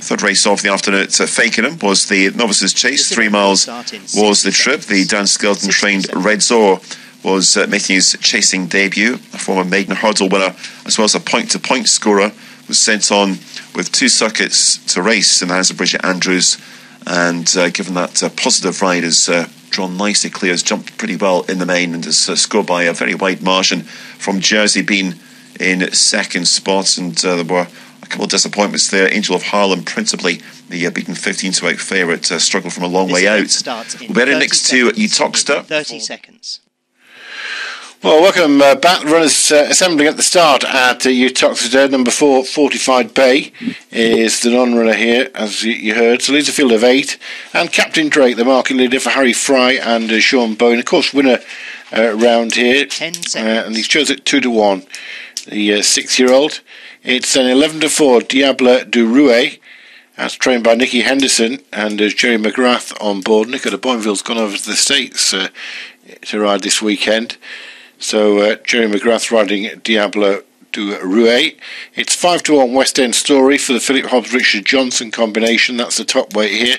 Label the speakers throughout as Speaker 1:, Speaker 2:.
Speaker 1: Third race of the afternoon at Fakenham was the Novices Chase. 3 miles was the trip. The Dan Skelton trained Red Zor was making his chasing debut. A former maiden hurdle winner, as well as a point-to-point scorer, was sent on with 2 circuits to race in the hands of Bridget Andrews, and given that positive ride, has drawn nicely clear, has jumped pretty well in the main, and has scored by a very wide margin from Jersey Bean in second spot. And there were a couple of disappointments there. Angel of Harlem, principally the beaten 15-to-8 favourite, struggled from a long way out. We'll be heading next to Uttox.
Speaker 2: 30 seconds.
Speaker 3: Well, welcome back. Runners assembling at the start at Uttox today. Number 4, Fortified Bay, is the non-runner here, as you heard. So leads a field of 8. And Captain Drake, the market leader for Harry Fry and Sean Bowen. Of course, winner round here.
Speaker 2: 10 seconds.
Speaker 3: And he's chose at 2-1, the 6-year-old. It's an 11-4, Diable du Rouet, as trained by Nicky Henderson, and Jerry McGrath on board. Nico de Boinville's gone over to the States to ride this weekend. So Jerry McGrath riding Diable du Rouet. It's 5-1 West End Story for the Philip Hobbs Richard Johnson combination. That's the top weight here.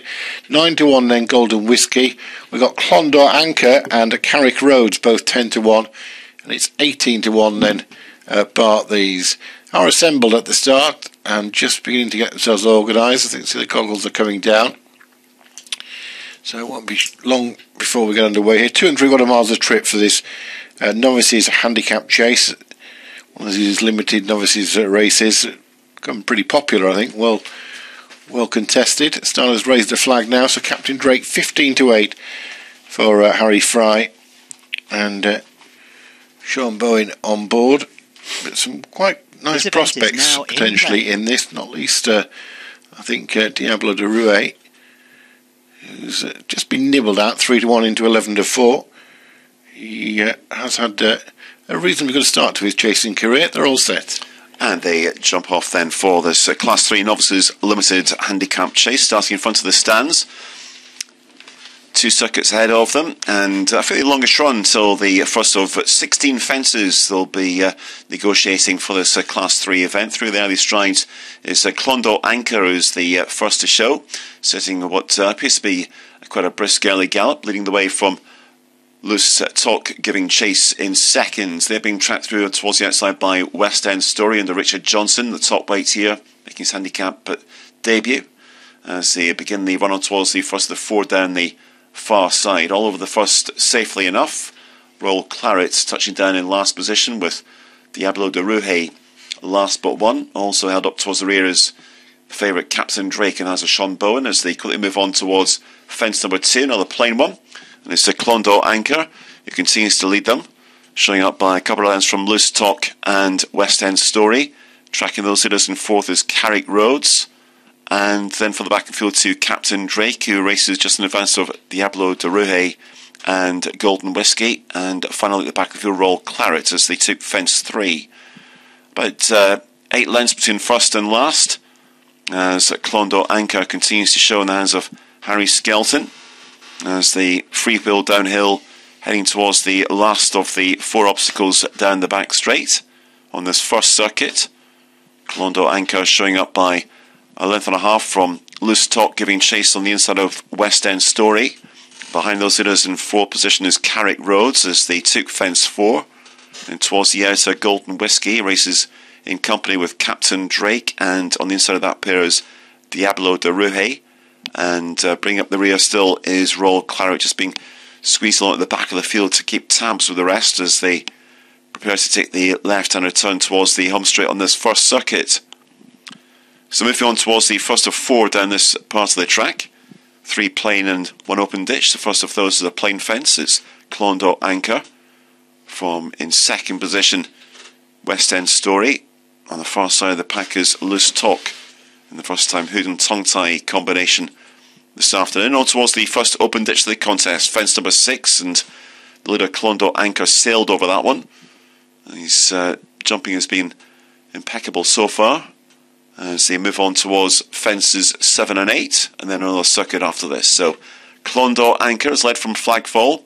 Speaker 3: 9-1 then Golden Whiskey. We've got Clondor Anchor and Carrick Roads, both 10-1. And it's 18-1 then Bart. These are assembled at the start and just beginning to get themselves organised. I think the goggles are coming down. So it won't be long before we get underway here. 2 3/4 miles a trip for this novices handicap chase. One of these limited novices races, become pretty popular, I think. Well contested. Starler's raised the flag now. So Captain Drake 15-8 for Harry Fry and Sean Bowen on board. But some quite nice prospects potentially in this, not least I think Diable du Rouet, who's just been nibbled out 3-1 into 11-4. He has had a reasonably good start to his chasing career. They're all set.
Speaker 1: And they jump off then for this Class 3 Novices Limited Handicap Chase, starting in front of the stands. 2 circuits ahead of them, and a fairly longish run until the first of 16 fences they'll be negotiating for this Class 3 event. Through the early strides is Clondor Anchor, who's the first to show, sitting what appears to be quite a brisk early gallop, leading the way from Loose Talk, giving chase in seconds. They're being tracked through towards the outside by West End Story under Richard Johnson, the top weight here, making his handicap debut as they begin the run on towards the first of the 4 down the far side. All over the first safely enough. Royal Claret touching down in last position with Diable du Rouet last but one. Also held up towards the rear is favourite Captain Drake and has a Sean Bowen as they quickly move on towards fence number 2, another plain one. And it's a Clondor Anchor who continues to lead them, showing up by a couple of lengths from Loose Talk and West End Story. Tracking those leaders in 4th is Carrick Roads. And then for the back of the field to Captain Drake, who races just in advance of Diable du Rouet and Golden Whiskey. And finally at the back of the field, Royal Claret as they took fence 3. About 8 lengths between first and last, as Clondor Anchor continues to show in the hands of Harry Skelton, as the free wheel downhill heading towards the last of the 4 obstacles down the back straight on this first circuit. Clondor Anchor showing up by a length and a half from Loose Talk, giving chase on the inside of West End Story. Behind those leaders in 4th position is Carrick Roads as they took fence 4. And towards the outer, Golden Whiskey races in company with Captain Drake, and on the inside of that pair is Diable du Rouet. And bringing up the rear still is Royal Claret, just being squeezed along at the back of the field to keep tabs with the rest as they prepare to take the left-hander turn towards the home straight on this first circuit. So moving on towards the first of 4 down this part of the track. 3 plain and 1 open ditch. The first of those is a plain fence. It's Clondor Anchor. From in second position, West End Story. On the far side of the pack is Loose Talk in the first time hood and tongue tie combination this afternoon. On towards the first open ditch of the contest, fence number 6, and the leader Clondor Anchor sailed over that one. His jumping has been impeccable so far, as they move on towards fences 7 and 8, and then another circuit after this. So Clondor Anchor is led from Flagfall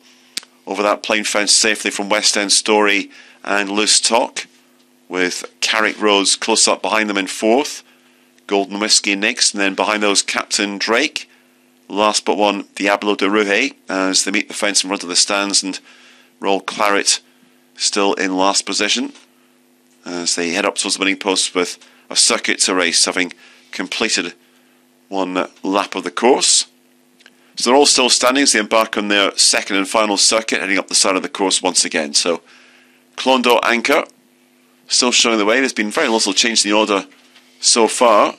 Speaker 1: over that plain fence safely from West End Story and Loose Talk, with Carrick Roads close up behind them in 4th. Golden Whiskey next, and then behind those Captain Drake. Last but one, Diablo de Rouge, as they meet the fence in front of the stands, and Royal Claret still in last position as they head up towards the winning post with a circuit to race, having completed one lap of the course. So they're all still standing as they embark on their second and final circuit, heading up the side of the course once again. So Clondor Anchor still showing the way. There's been very little change in the order so far,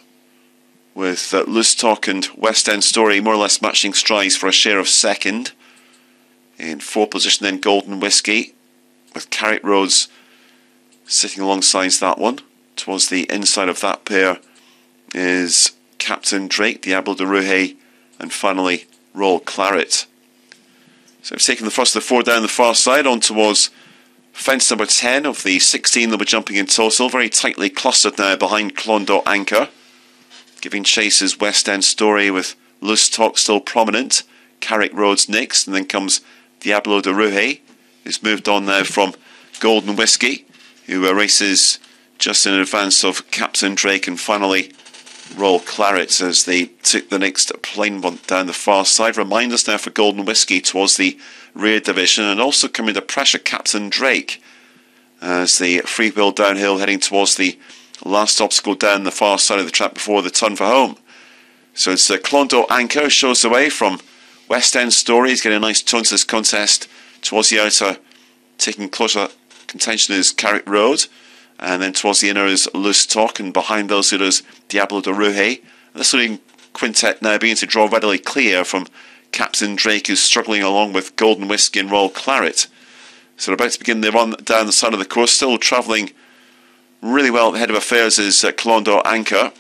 Speaker 1: with Loose Talk and West End Story more or less matching strides for a share of second. In fourth position then Golden Whiskey, with Carrick Roads sitting alongside that one. Towards the inside of that pair is Captain Drake, Diablo de Rouge, and finally Royal Claret. So we've taken the first of the four down the far side on towards fence number 10 of the 16 that we're jumping in total. Very tightly clustered now behind Clondor Anchor. Giving chase is West End Story, with Loose Talk still prominent. Carrick Roads next, and then comes Diablo de Rouge, who's moved on now from Golden Whiskey, who races just in advance of Captain Drake, and finally Royal Claret as they took the next plain one down the far side. Reminders now for Golden Whiskey towards the rear division, and also coming to pressure Captain Drake as the free-wheel downhill heading towards the last obstacle down the far side of the track before the turn for home. So it's Clondor Anchor shows the way from West End Story. He's getting a nice tone to this contest. Towards the outer, taking closer contention is Carrick Road, and then towards the inner is Loose Talk, and behind those is Diablo de Rouge. This leading quintet now beginning to draw readily clear from Captain Drake, who's struggling along with Golden Whiskey and Royal Claret. So they're about to begin their run down the side of the course. Still travelling really well at the head of affairs is Clondor Anchor,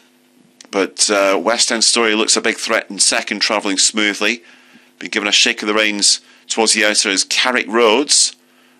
Speaker 1: but West End Story looks a big threat in second, travelling smoothly. Been given a shake of the reins towards the outer is Carrick Roads,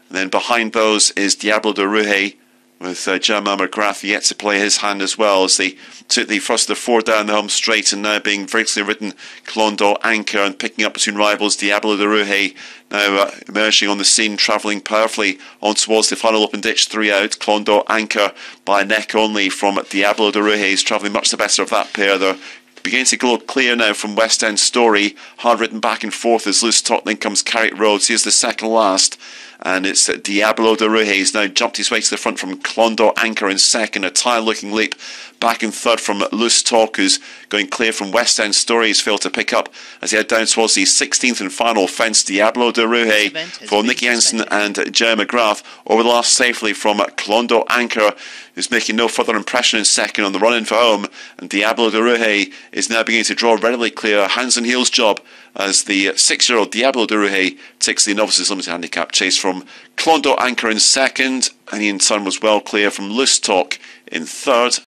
Speaker 1: and then behind those is Diablo de Rouge, with German McGrath yet to play his hand as well, as they took the first of the four down the home straight, and now being virtually ridden Clondor Anchor, and picking up between rivals Diablo de Rouge now emerging on the scene, travelling powerfully on towards the final open ditch, 3 out. Clondor Anchor by a neck only from Diablo de Rouge, is travelling much the better of that pair. They're beginning to glow clear now from West End Story, hard ridden back and forth as Loose Talk, then comes Carrick Roads. Here's the second last, and it's Diablo de Rouge. He's now jumped his way to the front from Clondor Anchor in second. A tired looking leap back in third from Loose Talk, who's going clear from West End Story. He's failed to pick up as he head down towards the 16th and final fence. Diablo de Rouge for Nicky Hansen and Jerry McGrath over the last safely from Clondor Anchor, who's making no further impression in second on the run in for home, and Diablo de Rouge is now beginning to draw readily clear. Hands and heels job as the 6-year-old Diablo de Rouge takes the novices limited handicap chase from Clondor Anchor in second, and he in turn was well clear from Loose Talk in third.